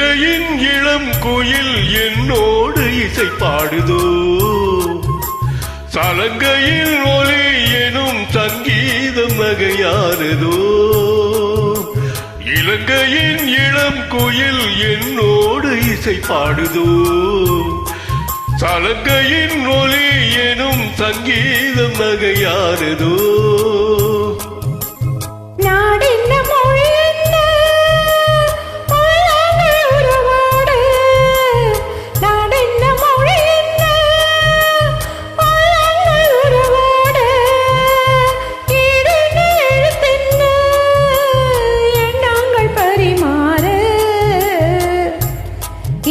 இலங்கையின் இளம் குயில் என்னோடு இசை பாடுதோ சலங்கையில் ஒலி எனும் சங்கீதம் நகையானதோ இலங்கையின் இளம் குயில் என்னோடு இசை பாடுதோ சலங்கையின் ஒலி எனும் சங்கீதம் நகையானதோ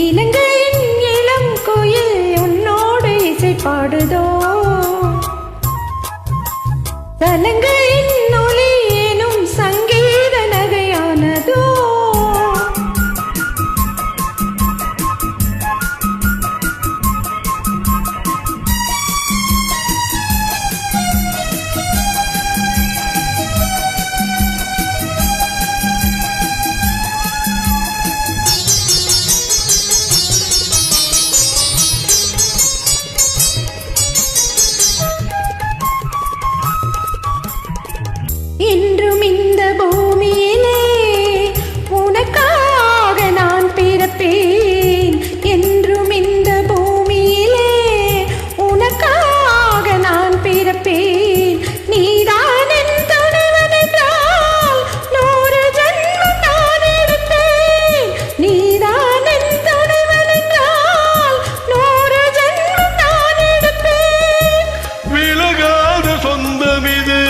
இலங்கையின் இளம் கோயில் உன்னோடு இசை பாடுதோ சலங்கையின் ஒலி எனும் சங்கீத நகையானதோ என்றும் இந்த பூமியிலே உனக்காக நான் பிறப்பேன் என்றும் இந்த பூமியிலே உனக்காக நான் பிறப்பேன் நீதான் என் துணைவன் என்றால் 100 ஜென்மம் நான் எடுப்பேன் நீதான் என் துணைவன் என்றால் 100 ஜென்மம் நான் எடுப்பேன் விலகாத சொந்தம் இது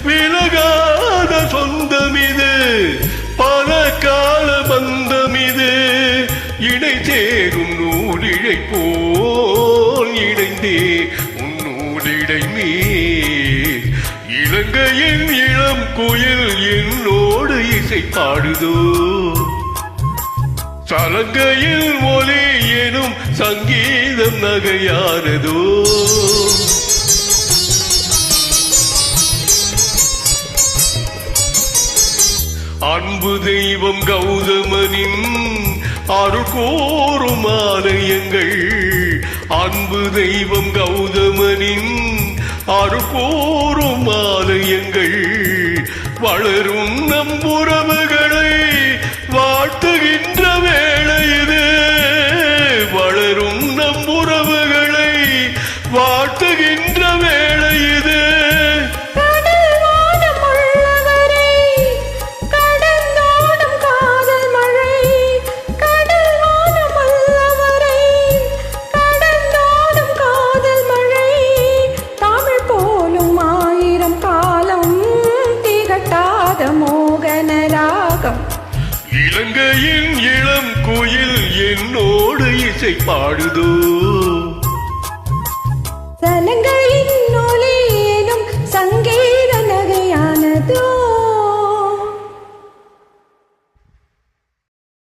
விலகாத சொந்தமிது பல கால பந்தமிது இடை சேரும் நூலிழை போல் இணைந்தே உன்னூலிடை மீர் இலங்கையின் இளம் குயில் என்னோடு இசை பாடுதோ சலங்கையில் ஒலி எனும் சங்கீதம் நகையானதோ அன்பு தெய்வம் கௌதமனின் அருள் கோரும் ஆலயங்கள் அன்பு தெய்வம் கௌதமனின் அருள் கோரும் ஆலயங்கள் வளரும் நம் உறவுகளை வாழ்த்துகின்ற வேளை இது வளரும் நம் உறவுகளை வாழ்த்துகின்ற வேளை இது இலங்கையின் இளம் குயில் என்னோடு இசை பாடுதோ சலங்கையின் ஒலி எனும் சங்கீத நகையானதோ